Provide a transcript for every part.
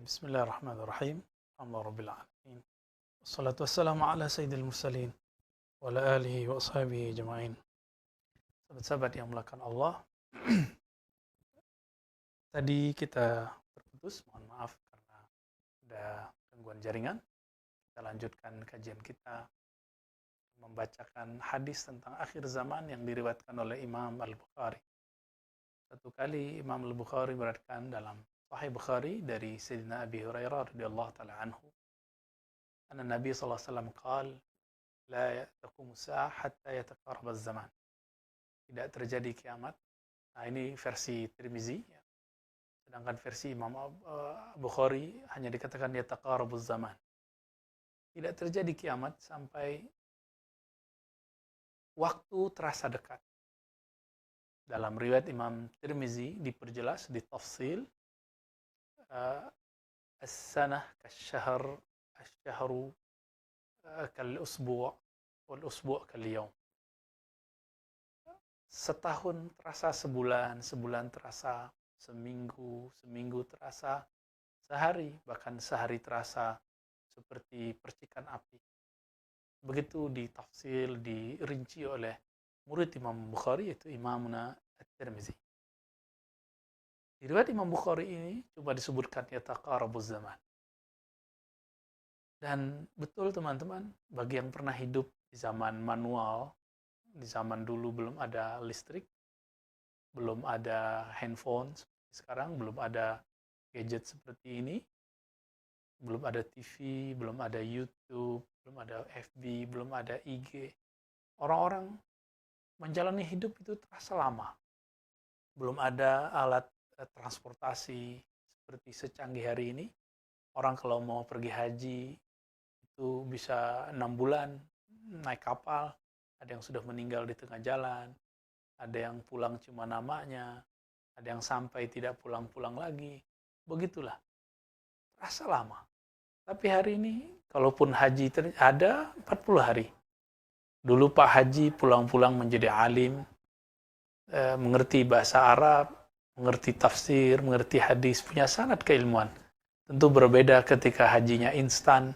Bismillahirrahmanirrahim. Alhamdulillahirabbil alamin. Wassalatu wassalamu ala sayyidil mursalin wa ala alihi wa ashabihi ajma'in. Sahabat-sahabat yang melakukan Allah. Tadi kita terputus, mohon maaf karena ada gangguan jaringan. Kita lanjutkan kajian kita membacakan hadis tentang akhir zaman yang diriwayatkan oleh Imam Al-Bukhari. Satu kali Imam Al-Bukhari meriwayatkan dalam Sahih Bukhari dari Sayyidina Abi Hurairah radhiyallahu ta'ala anhu, anna Nabi sallallahu alaihi wasallam qala la taqumu as-sa'ah hatta yataqarrab az-zaman. Tidak terjadi kiamat. Nah, ini versi Tirmizi ya. Sedangkan versi Imam Bukhari hanya dikatakan yataqarrabuz zaman. Tidak terjadi kiamat sampai waktu terasa dekat. Dalam riwayat Imam Tirmizi diperjelas, ditafsil, as-sanah kasyahr, asy-syahru kal-usbu' wal-usbu' kal-yawm. Setahun terasa sebulan, sebulan terasa seminggu, seminggu terasa sehari, bahkan sehari terasa seperti percikan api. Begitu ditafsil, dirinci oleh murid Imam Bukhari, yaitu Imamuna At-Tirmizi. Di riwayat Imam Bukhari ini cuma disebutkan yataqarabuz zaman. Dan betul teman-teman, bagi yang pernah hidup di zaman manual, di zaman dulu belum ada listrik, belum ada handphone seperti sekarang, belum ada gadget seperti ini, belum ada TV, belum ada YouTube, belum ada FB, belum ada IG. Orang-orang menjalani hidup itu terasa lama. Belum ada alat transportasi seperti secanggih hari ini. Orang kalau mau pergi haji itu bisa 6 bulan naik kapal. Ada yang sudah meninggal di tengah jalan, ada yang pulang cuma namanya, ada yang sampai tidak pulang-pulang lagi. Begitulah, terasa lama. Tapi hari ini, kalaupun haji ada 40 hari. Dulu Pak Haji pulang-pulang menjadi alim, mengerti bahasa Arab, mengerti tafsir, mengerti hadis, punya sanad keilmuan. Tentu berbeda ketika hajinya instan,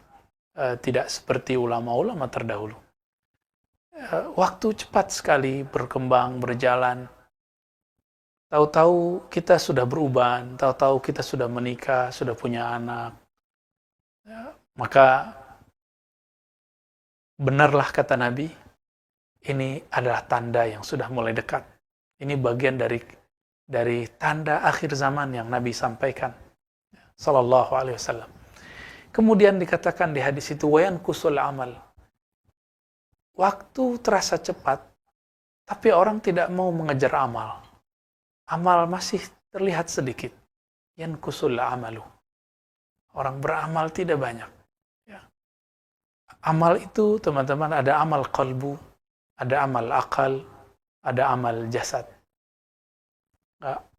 tidak seperti ulama-ulama terdahulu. Waktu cepat sekali berkembang, berjalan. Tahu-tahu kita sudah beruban, tahu-tahu kita sudah menikah, sudah punya anak. Maka benarlah kata Nabi, ini adalah tanda yang sudah mulai dekat. Ini bagian dari tanda akhir zaman yang Nabi sampaikan, sallallahu alaihi wasallam. Kemudian dikatakan di hadis itu, wayan kusul amal. Waktu terasa cepat, tapi orang tidak mau mengejar amal. Amal masih terlihat sedikit. Yankusul amalu. Orang beramal tidak banyak. Ya. Amal itu, teman-teman, ada amal qalbu, ada amal akal, ada amal jasad.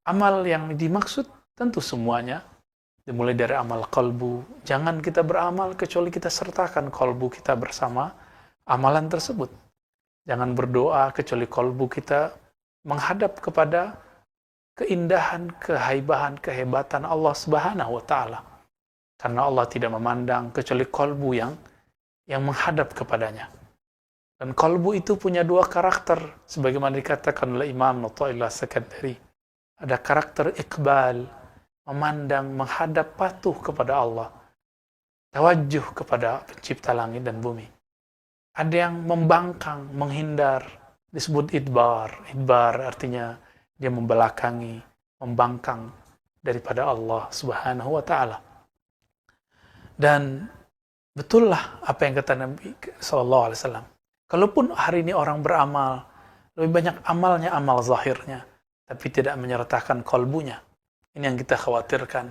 Amal yang dimaksud tentu semuanya, dimulai dari amal qalbu. Jangan kita beramal kecuali kita sertakan qalbu kita bersama amalan tersebut. Jangan berdoa kecuali qalbu kita menghadap kepada keindahan, kehaibahan, kehebatan Allah Subhanahu wa taala. Karena Allah tidak memandang kecuali qalbu yang menghadap kepadanya. Dan qalbu itu punya dua karakter, sebagaimana dikatakan oleh Imam Athaillah Sakandari. Ada karakter iqbal, memandang, menghadap, patuh kepada Allah. Tawajjuh kepada pencipta langit dan bumi. Ada yang membangkang, menghindar, disebut idbar. Idbar artinya dia membelakangi, membangkang daripada Allah Subhanahu wa taala. Dan betullah apa yang kata Nabi sallallahu alaihi wasallam. Kalaupun hari ini orang beramal, lebih banyak amalnya amal zahirnya, tapi tidak menyertakan qalbunya. Ini yang kita khawatirkan.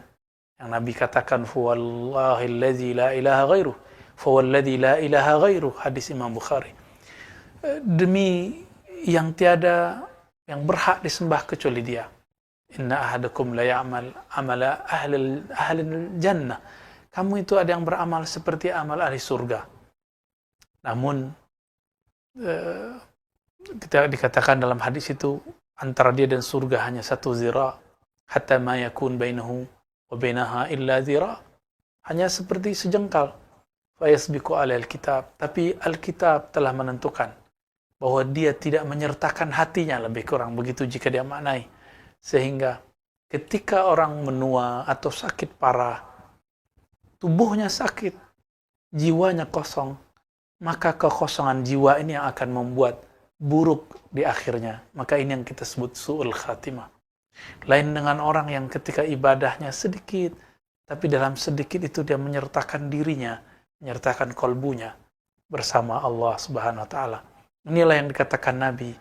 Yang Nabi katakan, "Huwallahillazi la ilaha ghairuh." Fawalladzi la ilaha ghairuh, hadis Imam Bukhari. Demi yang tiada yang berhak disembah kecuali Dia. Inna ahadakum la ya'mal amala ahli jannah. Kamu itu ada yang beramal seperti amal ahli surga. Namun kita dikatakan dalam hadis itu antara dia dan surga hanya 1 zira, hatta ma yakun bainahu wa bainaha illa zira. hanya seperti sejengkal. Fayasbiqu alal kitab. Tapi Alkitab telah menentukan bahwa dia tidak menyertakan hatinya, lebih kurang begitu jika dia maknai. Sehingga ketika orang menua atau sakit parah, tubuhnya sakit, jiwanya kosong, maka kekosongan jiwa ini yang akan membuat buruk di akhirnya. Maka ini yang kita sebut su'ul khatimah. Lain dengan orang yang ketika ibadahnya sedikit, tapi dalam sedikit itu dia menyertakan dirinya, menyertakan kolbunya bersama Allah Subhanahu wa taala. Inilah yang dikatakan Nabi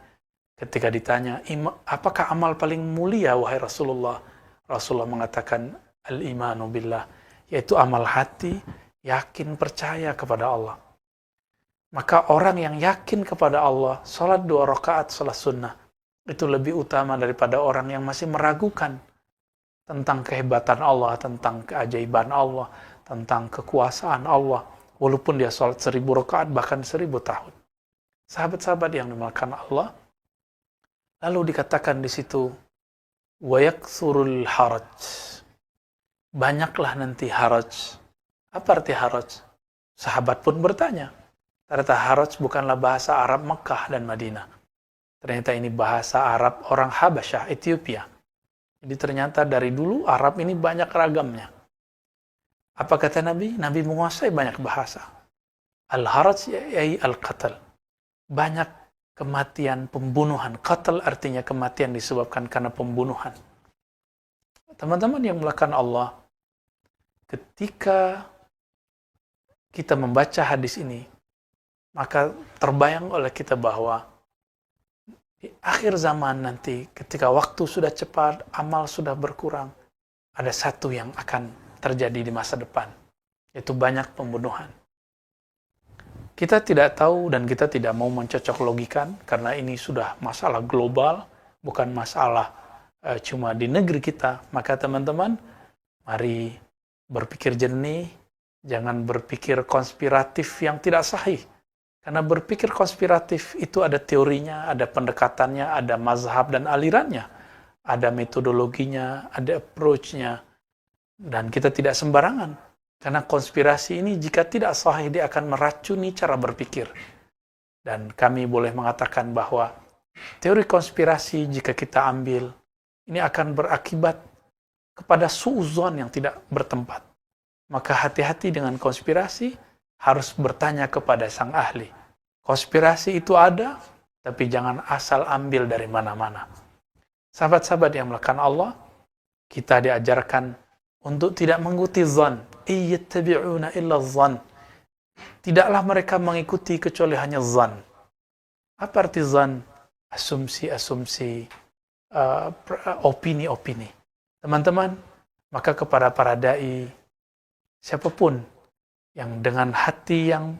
ketika ditanya, apakah amal paling mulia wahai Rasulullah? Rasulullah mengatakan al-imanu billah, yaitu amal hati, yakin percaya kepada Allah. Maka orang yang yakin kepada Allah, salat 2 rakaat salat sunnah, itu lebih utama daripada orang yang masih meragukan tentang kehebatan Allah, tentang keajaiban Allah, tentang kekuasaan Allah, walaupun dia salat 1000 rakaat bahkan 1000 tahun. Sahabat-sahabat yang dimuliakan Allah, lalu dikatakan di situ, wa yaksurul haraj. Banyaklah nanti haraj. Apa arti haraj? Sahabat pun bertanya. Ternyata haraj bukanlah bahasa Arab Mekah dan Madinah. Ternyata ini bahasa Arab orang Habasyah, Ethiopia. Jadi ternyata dari dulu Arab ini banyak ragamnya. Apa kata Nabi? Nabi menguasai banyak bahasa. Al-haraj yai al-qatal. Banyak kematian, pembunuhan. Qatal artinya kematian disebabkan karena pembunuhan. Teman-teman yang melakukan Allah, ketika kita membaca hadis ini, maka terbayang oleh kita bahwa di akhir zaman nanti, ketika waktu sudah cepat, amal sudah berkurang, ada satu yang akan terjadi di masa depan, yaitu banyak pembunuhan. Kita tidak tahu dan kita tidak mau mencocok logikan, karena ini sudah masalah global, bukan masalah cuma di negeri kita. Maka teman-teman, mari berpikir jernih, jangan berpikir konspiratif yang tidak sahih. Karena berpikir konspiratif itu ada teorinya, ada pendekatannya, ada mazhab dan alirannya, ada metodologinya, ada approach-nya, dan kita tidak sembarangan. Karena konspirasi ini jika tidak sahih, dia akan meracuni cara berpikir. Dan kami boleh mengatakan bahwa teori konspirasi jika kita ambil, ini akan berakibat kepada suuzon yang tidak bertempat. Maka hati-hati dengan konspirasi, harus bertanya kepada sang ahli. Konspirasi itu ada, tapi jangan asal ambil dari mana-mana. Sahabat-sahabat yang melakukan Allah, kita diajarkan untuk tidak mengikuti zon. Iyattabi'una illa zon. Tidaklah mereka mengikuti kecuali hanya zon. Apa arti zon? Asumsi-asumsi, opini-opini. Teman-teman, maka kepada para da'i, siapapun yang dengan hati yang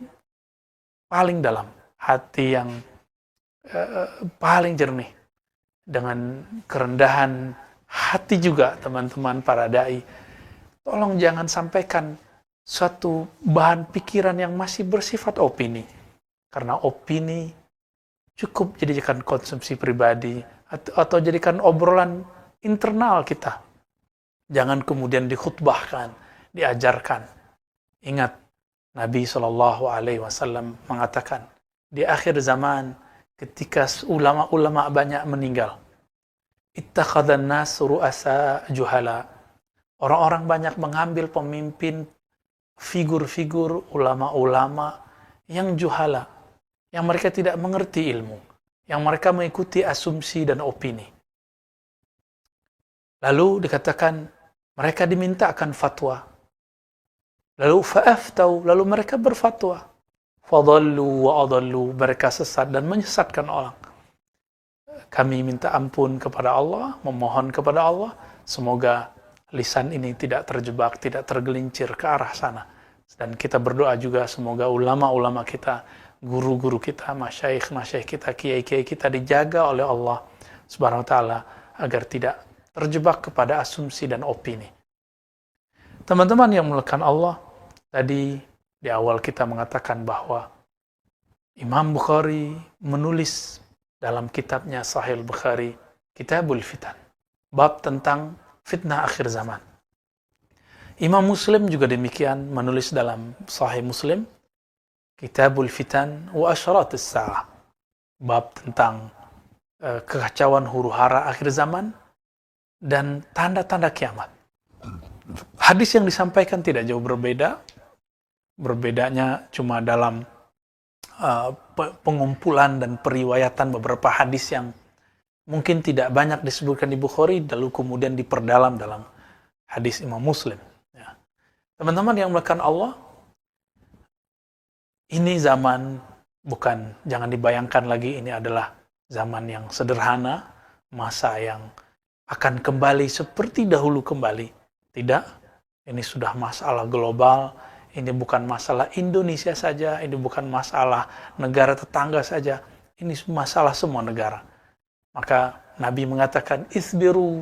paling dalam, hati yang paling jernih, dengan kerendahan hati juga, teman-teman para da'i, tolong jangan sampaikan suatu bahan pikiran yang masih bersifat opini. Karena opini cukup jadikan konsumsi pribadi atau jadikan obrolan internal kita. Jangan kemudian dikhutbahkan, diajarkan. Ingat, Nabi SAW mengatakan, di akhir zaman ketika ulama-ulama banyak meninggal, ittakhadhan nas ru'asa juhala. Orang-orang banyak mengambil pemimpin, figur-figur ulama-ulama yang juhala, yang mereka tidak mengerti ilmu, yang mereka mengikuti asumsi dan opini. Lalu dikatakan mereka dimintakan fatwa. Lalu fa'aftau, lalu mereka berfatwa. Fadallu wa adallu, mereka sesat dan menyesatkan orang. Kami minta ampun kepada Allah, memohon kepada Allah, semoga lisan ini tidak terjebak, tidak tergelincir ke arah sana. Dan kita berdoa juga semoga ulama-ulama kita, guru-guru kita, masyayikh kita, kiai-kiai kita dijaga oleh Allah Subhanahu wa taala agar tidak terjebak kepada asumsi dan opini. Teman-teman yang mulakan Allah, tadi di awal kita mengatakan bahwa Imam Bukhari menulis dalam kitabnya Sahih Bukhari, Kitabul Fitan, bab tentang fitnah akhir zaman. Imam Muslim juga demikian menulis dalam Sahih Muslim, Kitabul Fitan wa Asyaratis Sa'ah, bab tentang kekacauan huru-hara akhir zaman dan tanda-tanda kiamat. Hadis yang disampaikan tidak jauh berbeda. Berbedanya cuma dalam pengumpulan dan periwayatan beberapa hadis yang mungkin tidak banyak disebutkan di Bukhari, lalu kemudian diperdalam dalam hadis Imam Muslim. Ya. Teman-teman yang melakukan Allah, ini zaman bukan, jangan dibayangkan lagi ini adalah zaman yang sederhana, masa yang akan kembali seperti dahulu kembali. Tidak, ini sudah masalah global, ini bukan masalah Indonesia saja, ini bukan masalah negara tetangga saja, ini masalah semua negara. Maka Nabi mengatakan, isbiru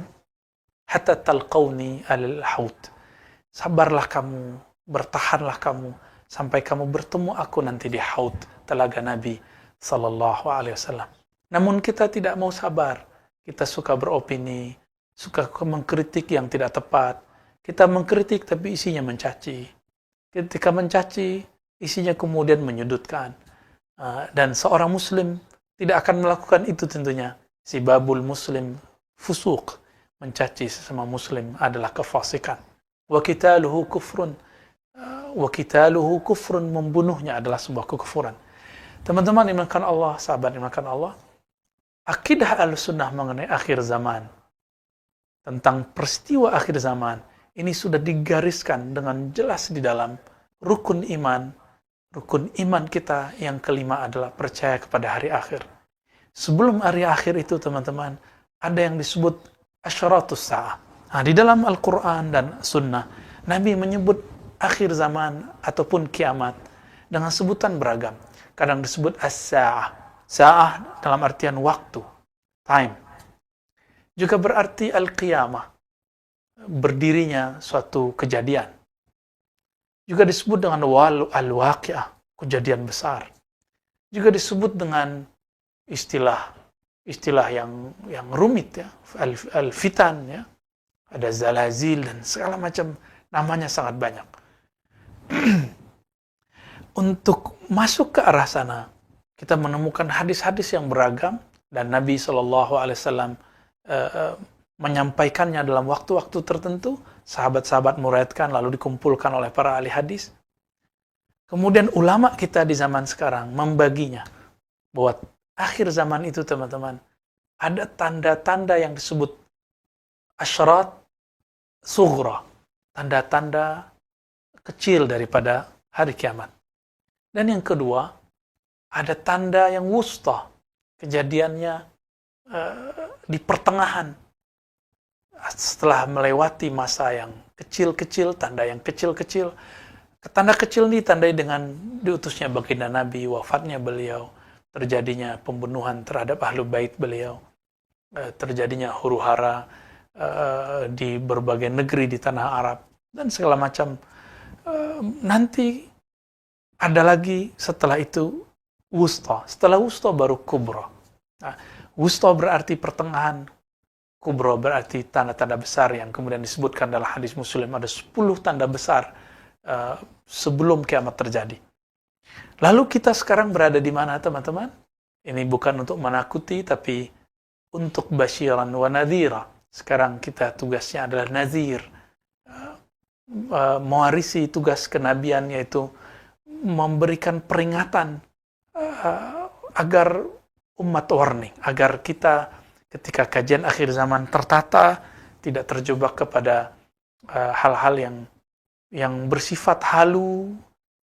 hatta talqawni al-haut. Sabarlah kamu, bertahanlah kamu, sampai kamu bertemu aku nanti di haut, telaga Nabi sallallahu alaihi wasallam. Namun kita tidak mau sabar. Kita suka beropini, suka mengkritik yang tidak tepat. Kita mengkritik tapi isinya mencaci. Ketika mencaci, isinya kemudian menyudutkan. Dan seorang muslim tidak akan melakukan itu tentunya. Sibabul muslim fusuk. Mencaci sesama muslim adalah kefasikan. Wa qitaluhu kufrun. Wa qitaluhu kufrun, membunuhnya adalah sebuah kekufuran. Teman-teman dimakan Allah, sahabat dimakan Allah, akidah Ahlussunnah mengenai akhir zaman, tentang peristiwa akhir zaman, ini sudah digariskan dengan jelas di dalam rukun iman. Rukun iman kita yang kelima adalah percaya kepada hari akhir. Sebelum hari akhir itu, teman-teman, ada yang disebut asyaratus sa'ah. Nah, di dalam Al-Quran dan Sunnah, Nabi menyebut akhir zaman ataupun kiamat dengan sebutan beragam. Kadang disebut as-sa'ah. Sa'ah dalam artian waktu, time. Juga berarti al-qiyamah, berdirinya suatu kejadian. Juga disebut dengan al-waqi'ah, kejadian besar. Juga disebut dengan istilah yang rumit ya, al-fitan ya. Ada zalazil dan segala macam, namanya sangat banyak. Untuk masuk ke arah sana, kita menemukan hadis-hadis yang beragam dan Nabi SAW menyampaikannya dalam waktu-waktu tertentu, sahabat-sahabat meriwayatkan lalu dikumpulkan oleh para ahli hadis. Kemudian ulama kita di zaman sekarang membaginya bahwa akhir zaman itu, teman-teman, ada tanda-tanda yang disebut asyarat sughra, tanda-tanda kecil daripada hari kiamat. Dan yang kedua, ada tanda yang wusta, kejadiannya di pertengahan, setelah melewati masa yang kecil-kecil, tanda yang kecil-kecil. Tanda kecil ini ditandai dengan diutusnya baginda Nabi, wafatnya beliau, terjadinya pembunuhan terhadap ahlu bait beliau, terjadinya huru-hara di berbagai negeri di tanah Arab, dan segala macam. Nanti ada lagi setelah itu wusta. Setelah wusta baru kubra. Nah, wusta berarti pertengahan, kubro berarti tanda-tanda besar yang kemudian disebutkan dalam hadis Muslim. Ada 10 tanda besar sebelum kiamat terjadi. Lalu kita sekarang berada di mana, teman-teman? Ini bukan untuk menakuti, tapi untuk basyiran wa nadhira. Sekarang kita tugasnya adalah nazir. Mewarisi tugas kenabian, yaitu memberikan peringatan agar umat warning, agar kita ketika kajian akhir zaman tertata, tidak terjebak kepada hal-hal yang bersifat halu,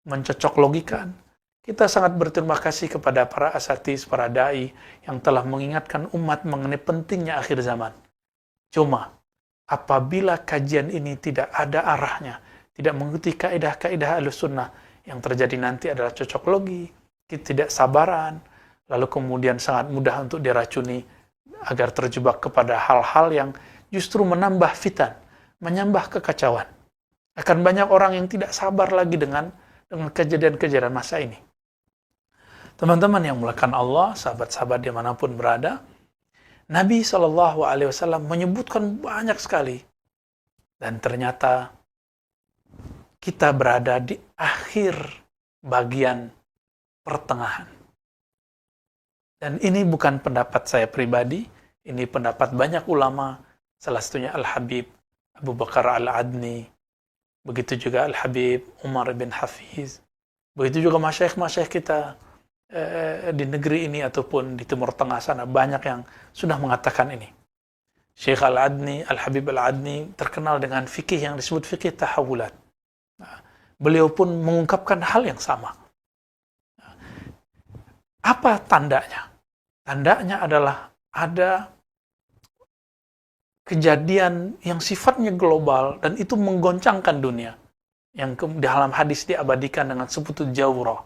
mencocok logikan. Kita sangat berterima kasih kepada para asatis, para da'i yang telah mengingatkan umat mengenai pentingnya akhir zaman. Cuma, apabila kajian ini tidak ada arahnya, tidak mengikuti kaidah-kaidah Ahlussunnah, yang terjadi nanti adalah cocok logi, ketidaksabaran, lalu kemudian sangat mudah untuk diracuni agar terjebak kepada hal-hal yang justru menambah fitan, menambah kekacauan. Akan banyak orang yang tidak sabar lagi dengan kejadian-kejadian masa ini. Teman-teman yang mulakan Allah, sahabat-sahabat dimanapun berada, Nabi SAW menyebutkan banyak sekali. Dan ternyata kita berada di akhir bagian pertengahan. Dan ini bukan pendapat saya pribadi, ini pendapat banyak ulama, salah satunya Al-Habib Abu Bakar Al-Adni, begitu juga Al-Habib Umar bin Hafiz, begitu juga masyaikh-masyaikh kita di negeri ini ataupun di Timur Tengah sana, banyak yang sudah mengatakan ini. Syekh Al-Adni, Al-Habib Al-Adni terkenal dengan fikih yang disebut fikih tahawulat. Beliau pun mengungkapkan hal yang sama. Apa tandanya? Tandanya adalah ada kejadian yang sifatnya global dan itu menggoncangkan dunia. Yang dalam hadis diabadikan dengan sebutan jawrah.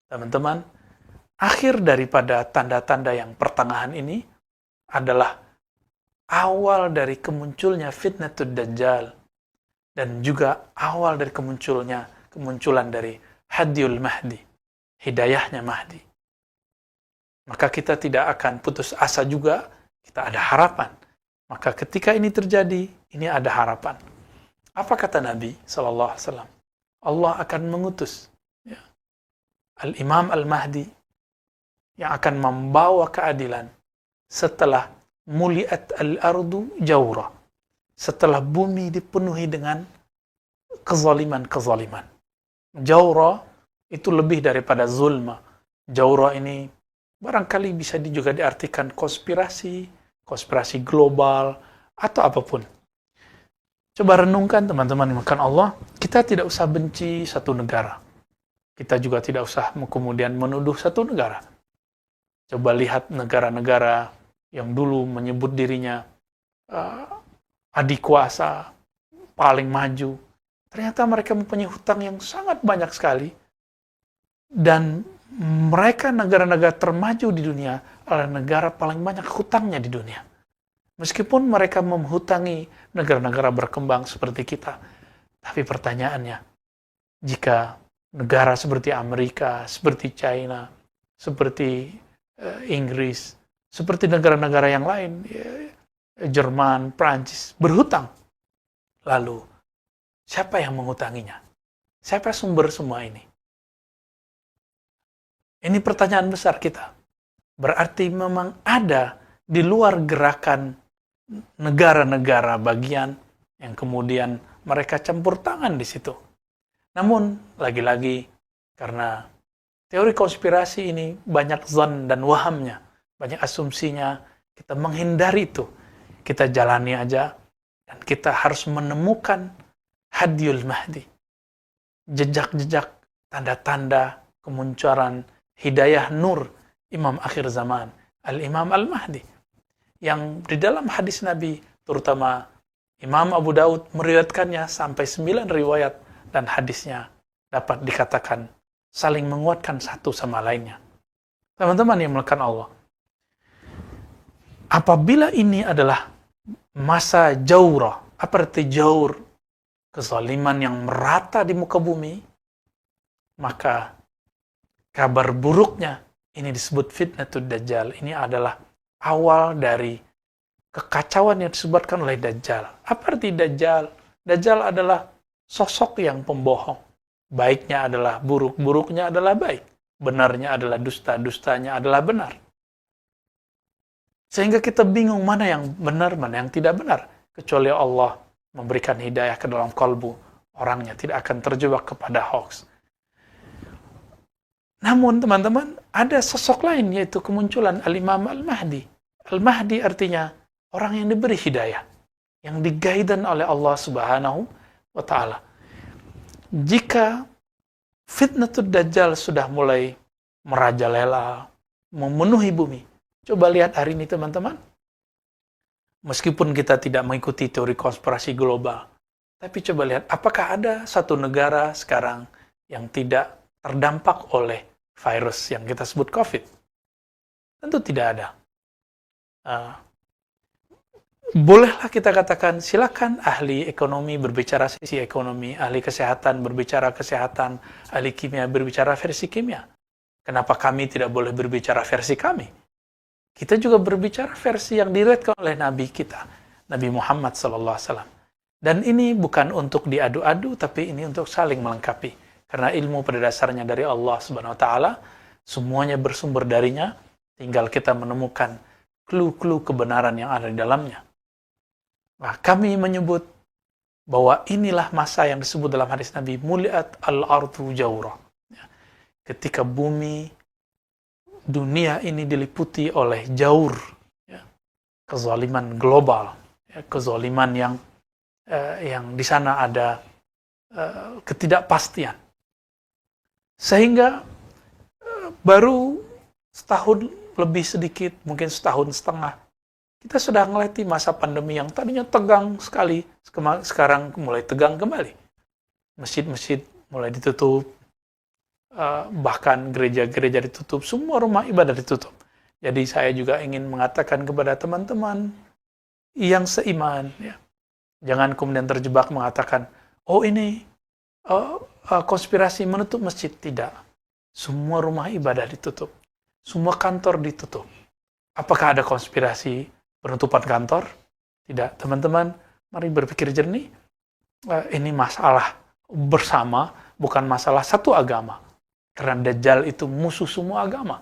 Teman-teman, akhir daripada tanda-tanda yang pertengahan ini adalah awal dari kemunculnya fitnatud dajjal dan juga awal dari kemunculan dari hadiyul mahdi, hidayahnya mahdi. Maka kita tidak akan putus asa juga, kita ada harapan. Maka ketika ini terjadi, ini ada harapan. Apa kata Nabi SAW? Allah akan mengutus Al-Imam Al-Mahdi yang akan membawa keadilan setelah muliat al-ardu jawra, setelah bumi dipenuhi dengan kezaliman-kezaliman. Jawra itu lebih daripada zulma. Jawra ini barangkali bisa juga diartikan konspirasi global, atau apapun. Coba renungkan teman-teman dimakan Allah, kita tidak usah benci satu negara. Kita juga tidak usah kemudian menuduh satu negara. Coba lihat negara-negara yang dulu menyebut dirinya adik kuasa, paling maju. Ternyata mereka mempunyai hutang yang sangat banyak sekali. Dan mereka negara-negara termaju di dunia adalah negara paling banyak hutangnya di dunia. Meskipun mereka menghutangi negara-negara berkembang seperti kita. Tapi pertanyaannya, jika negara seperti Amerika, seperti China, seperti Inggris, seperti negara-negara yang lain, Jerman, Prancis, berhutang. Lalu, siapa yang menghutanginya? Siapa sumber semua ini? Ini pertanyaan besar kita. Berarti memang ada di luar gerakan negara-negara bagian yang kemudian mereka campur tangan di situ. Namun, lagi-lagi, karena teori konspirasi ini banyak zon dan wahamnya, banyak asumsinya, kita menghindari itu. Kita jalani aja, dan kita harus menemukan hadiyul mahdi. Jejak-jejak, tanda-tanda kemunculan hidayah nur Imam akhir zaman, Al-Imam Al-Mahdi. Yang di dalam hadis Nabi, terutama Imam Abu Daud meriwayatkannya sampai 9 riwayat, dan hadisnya dapat dikatakan saling menguatkan satu sama lainnya. Teman-teman yang melakukan Allah, apabila ini adalah masa jawrah, apa arti jawr? Kezaliman yang merata di muka bumi, maka kabar buruknya ini disebut fitnatud dajjal. Ini adalah awal dari kekacauan yang disebutkan oleh Dajjal. Apa arti Dajjal? Dajjal adalah sosok yang pembohong. Baiknya adalah buruk, buruknya adalah baik. Benarnya adalah dusta, dustanya adalah benar. Sehingga kita bingung mana yang benar, mana yang tidak benar. Kecuali Allah memberikan hidayah ke dalam kalbu, orangnya tidak akan terjebak kepada hoax. Namun teman-teman, ada sosok lain, yaitu kemunculan Al-Imam Al-Mahdi. Al-Mahdi artinya orang yang diberi hidayah, yang digaidan oleh Allah Subhanahu wa ta'ala. Jika fitnatud dajjal sudah mulai merajalela, memenuhi bumi, coba lihat hari ini teman-teman. Meskipun kita tidak mengikuti teori konspirasi global, tapi coba lihat apakah ada satu negara sekarang yang tidak terdampak oleh virus yang kita sebut COVID? Tentu tidak ada. Bolehlah kita katakan, silakan ahli ekonomi berbicara sisi ekonomi, ahli kesehatan berbicara kesehatan, ahli kimia berbicara versi kimia. Kenapa kami tidak boleh berbicara versi kami? Kita juga berbicara versi yang diriwayatkan oleh Nabi kita, Nabi Muhammad SAW. Dan ini bukan untuk diadu-adu, tapi ini untuk saling melengkapi. Karena ilmu pada dasarnya dari Allah Subhanahu wa taala, semuanya bersumber darinya, tinggal kita menemukan clue-clue kebenaran yang ada di dalamnya. Nah, kami menyebut bahwa inilah masa yang disebut dalam hadis Nabi, muliat al-ardu jawra. Ketika bumi, dunia ini diliputi oleh jaur, kezaliman global, kezaliman yang di sana ada ketidakpastian. Sehingga baru setahun lebih sedikit, mungkin setahun setengah, kita sudah ngelewati masa pandemi yang tadinya tegang sekali, sekarang mulai tegang kembali. Masjid-masjid mulai ditutup, bahkan gereja-gereja ditutup, semua rumah ibadah ditutup. Jadi saya juga ingin mengatakan kepada teman-teman yang seiman, ya, jangan kemudian terjebak mengatakan, oh ini konspirasi menutup masjid. Tidak. Semua rumah ibadah ditutup. Semua kantor ditutup. Apakah ada konspirasi penutupan kantor? Tidak. Teman-teman, mari berpikir jernih. Ini masalah bersama, bukan masalah satu agama. Karena Dajjal itu musuh semua agama.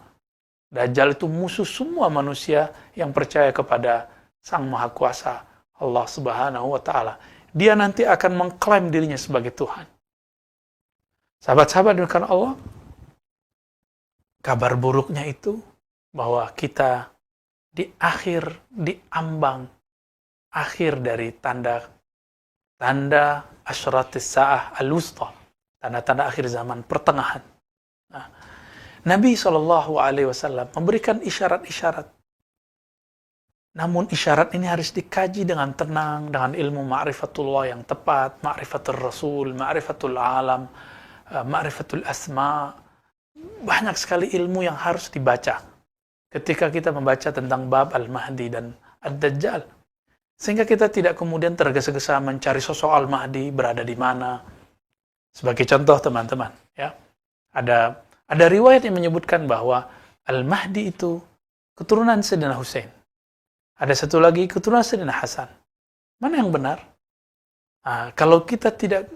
Dajjal itu musuh semua manusia yang percaya kepada Sang Maha Kuasa, Allah Subhanahu wa taala. Dia nanti akan mengklaim dirinya sebagai Tuhan. Sahabat-sahabat dengan Allah, kabar buruknya itu bahwa kita di ambang akhir dari tanda asyratis sa'ah al-wusta, tanda-tanda akhir zaman pertengahan. Nah, Nabi SAW memberikan isyarat-isyarat. Namun isyarat ini harus dikaji dengan tenang, dengan ilmu ma'rifatullah yang tepat, ma'rifatul Rasul, ma'rifatul alam, ma'rifatul asma. Banyak sekali ilmu yang harus dibaca ketika kita membaca tentang bab Al-Mahdi dan Ad-Dajjal. Sehingga kita tidak kemudian tergesa-gesa mencari sosok Al-Mahdi berada di mana. Sebagai contoh teman-teman, ya, ada riwayat yang menyebutkan bahwa Al-Mahdi itu keturunan Sayyidina Husain. Ada satu lagi keturunan Sayyidina Hasan. Mana yang benar? Kalau kita tidak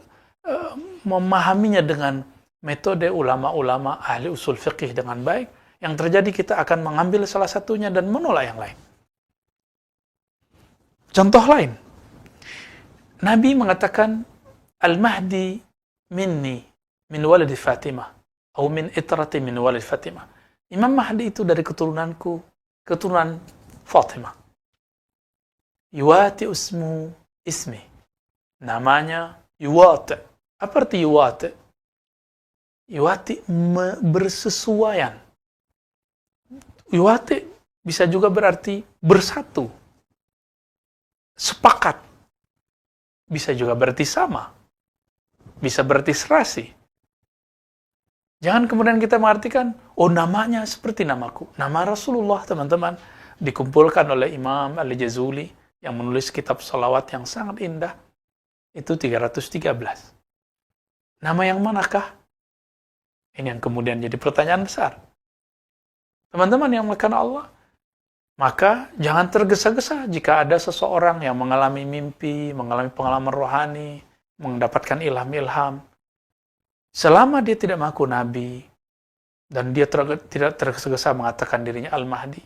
memahaminya dengan metode ulama-ulama ahli usul fiqih dengan baik, yang terjadi kita akan mengambil salah satunya dan menolak yang lain. Contoh lain, Nabi mengatakan, Al-Mahdi minni, min walidi Fatimah, atau min itrati min walid Fatimah. Imam Mahdi itu dari keturunanku, keturunan Fatimah. Yuwati ismi. Namanya Yuwati. Apa arti Yuwati? Yuwati bersesuaian. Yuwati bisa juga berarti bersatu. Sepakat. Bisa juga berarti sama. Bisa berarti serasi. Jangan kemudian kita mengartikan, oh namanya seperti namaku. Nama Rasulullah, teman-teman, dikumpulkan oleh Imam Al-Jazuli yang menulis kitab salawat yang sangat indah. Itu 313. Nama yang manakah? Ini yang kemudian jadi pertanyaan besar. Teman-teman yang melakukan Allah, maka jangan tergesa-gesa jika ada seseorang yang mengalami mimpi, mengalami pengalaman rohani, mendapatkan ilham-ilham. Selama dia tidak mengaku Nabi, dan dia tidak tergesa-gesa mengatakan dirinya Al-Mahdi,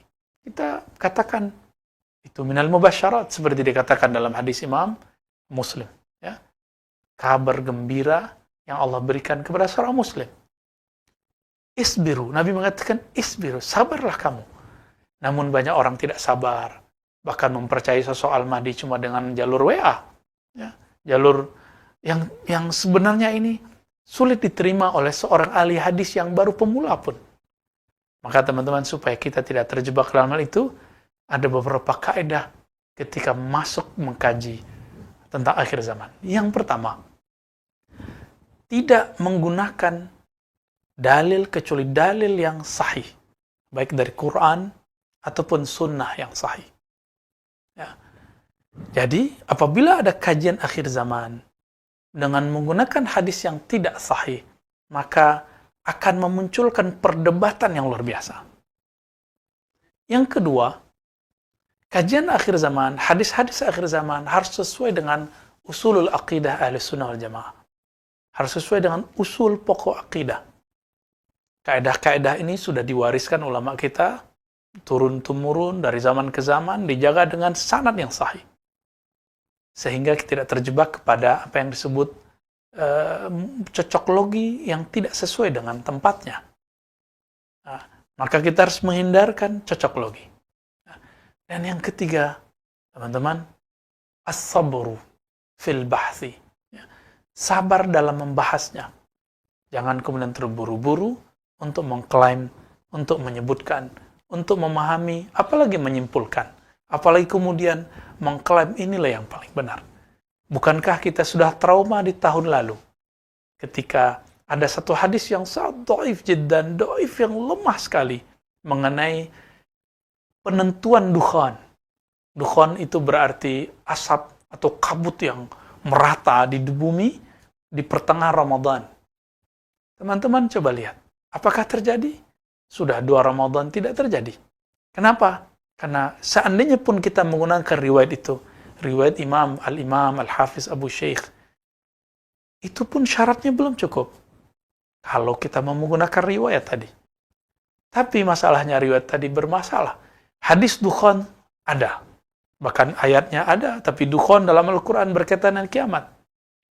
kita katakan itu minal mubasyarat, seperti dikatakan dalam hadis Imam Muslim. Ya. Kabar gembira yang Allah berikan kepada seorang Muslim. Isbiru, Nabi mengatakan isbiru, sabarlah kamu. Namun banyak orang tidak sabar, bahkan mempercayai sosok Al-Mahdi cuma dengan jalur WA. Ya. Jalur yang sebenarnya ini sulit diterima oleh seorang ahli hadis yang baru pemula pun. Maka teman-teman, supaya kita tidak terjebak dalam hal itu, ada beberapa kaidah ketika masuk mengkaji tentang akhir zaman. Yang pertama, tidak menggunakan dalil kecuali dalil yang sahih, baik dari Quran ataupun sunnah yang sahih. Ya. Jadi, apabila ada kajian akhir zaman dengan menggunakan hadis yang tidak sahih, maka akan memunculkan perdebatan yang luar biasa. Yang kedua, kajian akhir zaman, hadis-hadis akhir zaman harus sesuai dengan usulul aqidah ahli sunnah wal jamaah. Harus sesuai dengan usul pokok akidah. Kaidah-kaidah ini sudah diwariskan ulama kita turun-temurun dari zaman ke zaman, dijaga dengan sanad yang sahih. Sehingga kita tidak terjebak kepada apa yang disebut cocok logi yang tidak sesuai dengan tempatnya. Nah, maka kita harus menghindarkan cocok logi. Nah, dan yang ketiga, teman-teman, as-sabru fil bahthi. Sabar dalam membahasnya. Jangan kemudian terburu-buru untuk mengklaim, untuk menyebutkan, untuk memahami, apalagi menyimpulkan. Apalagi kemudian mengklaim inilah yang paling benar. Bukankah kita sudah trauma di tahun lalu ketika ada satu hadis yang sangat dhaif jiddan, dhaif yang lemah sekali mengenai penentuan dukhan. Dukhan itu berarti asap atau kabut yang merata di bumi di pertengahan Ramadan. Teman-teman coba lihat, apakah terjadi? Sudah 2 Ramadan tidak terjadi. Kenapa? Karena seandainya pun kita menggunakan riwayat itu, riwayat Al-Imam Al-Hafiz Abu Syekh, itu pun syaratnya belum cukup. Kalau kita mau menggunakan riwayat tadi. Tapi masalahnya riwayat tadi bermasalah. Hadis dukhan ada. Bahkan ayatnya ada, tapi dukhan dalam Al-Quran berkaitan dengan kiamat.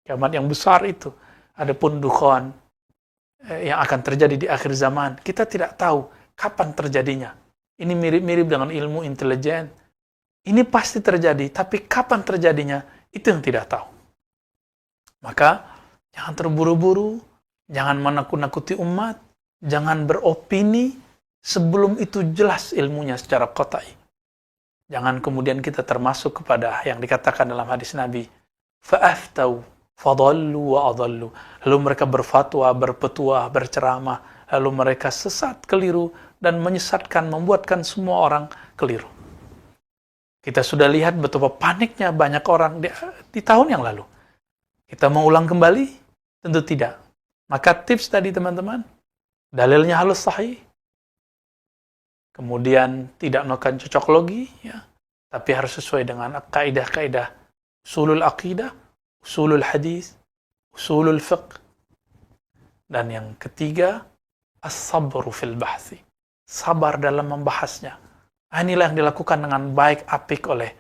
Kiamat yang besar itu. Adapun dukhan yang akan terjadi di akhir zaman, kita tidak tahu kapan terjadinya. Ini mirip-mirip dengan ilmu intelijen. Ini pasti terjadi, tapi kapan terjadinya, itu yang tidak tahu. Maka, jangan terburu-buru, jangan menakut-nakuti umat, jangan beropini sebelum itu jelas ilmunya secara qat'i. Jangan kemudian kita termasuk kepada yang dikatakan dalam hadis Nabi, fa'aftau fadallu wa adallu. Lalu mereka berfatwa, berpetuah, berceramah, lalu mereka sesat, keliru, dan menyesatkan, membuatkan semua orang keliru. Kita sudah lihat betapa paniknya banyak orang di tahun yang lalu. Kita mau ulang kembali? Tentu tidak. Maka tips tadi teman-teman, dalilnya halus sahih, kemudian tidak melakukan cocok logi, ya, tapi harus sesuai dengan kaidah-kaidah usulul aqidah, usulul hadis, usulul fiqh. Dan yang ketiga, as-sabru fil bahthi. Sabar dalam membahasnya. Inilah yang dilakukan dengan baik apik oleh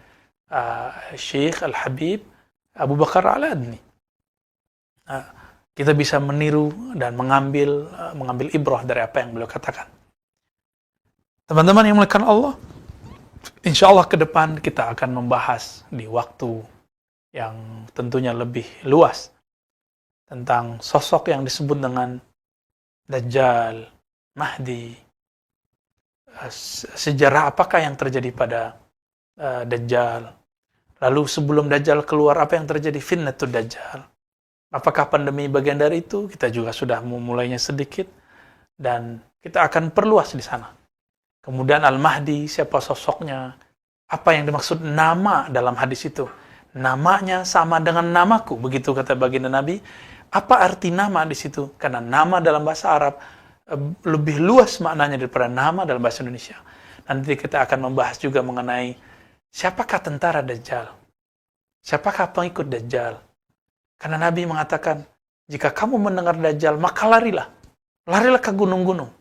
Syekh Al-Habib Abu Bakar Al-Adni. Kita bisa meniru dan mengambil ibrah dari apa yang beliau katakan. Teman-teman yang dimuliakan Allah, insya Allah ke depan kita akan membahas di waktu yang tentunya lebih luas tentang sosok yang disebut dengan Dajjal, Mahdi, sejarah apakah yang terjadi pada Dajjal, lalu sebelum Dajjal keluar apa yang terjadi, fitnatul Dajjal, apakah pandemi bagian dari itu, kita juga sudah memulainya sedikit dan kita akan perluas di sana. Kemudian Al-Mahdi, siapa sosoknya, apa yang dimaksud nama dalam hadis itu, namanya sama dengan namaku, begitu kata baginda Nabi. Apa arti nama di situ? Karena nama dalam bahasa Arab lebih luas maknanya daripada nama dalam bahasa Indonesia. Nanti kita akan membahas juga mengenai siapakah tentara Dajjal, siapakah pengikut Dajjal. Karena Nabi mengatakan, jika kamu mendengar Dajjal, maka larilah ke gunung-gunung.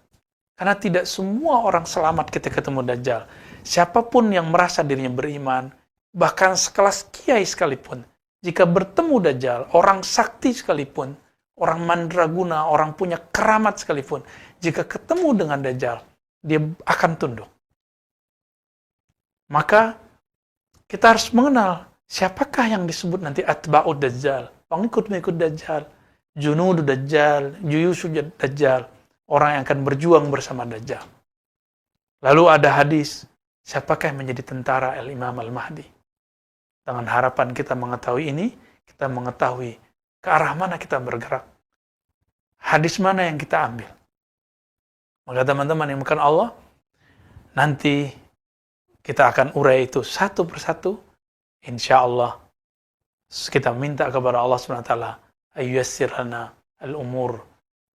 Karena tidak semua orang selamat ketika ketemu Dajjal. Siapapun yang merasa dirinya beriman, bahkan sekelas kiai sekalipun, jika bertemu Dajjal, orang sakti sekalipun, orang mandraguna, orang punya keramat sekalipun, jika ketemu dengan Dajjal, dia akan tunduk. Maka kita harus mengenal siapakah yang disebut nanti atba'ud Dajjal, pengikut-pengikut Dajjal, junudu Dajjal, juyusu Dajjal, orang yang akan berjuang bersama Dajjal. Lalu ada hadis, siapakah yang menjadi tentara Al-Imam Al-Mahdi? Dengan harapan kita mengetahui ini, kita mengetahui ke arah mana kita bergerak. Hadis mana yang kita ambil. Maka teman-teman yang bukan Allah, nanti kita akan urai itu satu persatu. Insya Allah, kita minta kepada Allah SWT, ayyasir lana al-umur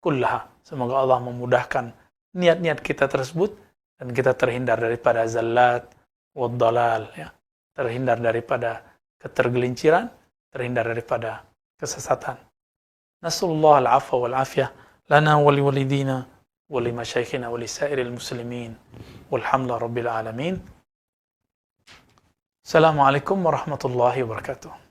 kullaha. Semoga Allah memudahkan niat-niat kita tersebut, dan kita terhindar daripada zallat, wad dalal, ya. Terhindar daripada ketergelinciran terhindar daripada kesesatan. Nasallallahu al-afwa wal afiyah lana wa liwalidina wa limasyayikhina wa lisairil muslimin walhamdulillahi rabbil alamin. Assalamualaikum warahmatullahi wabarakatuh.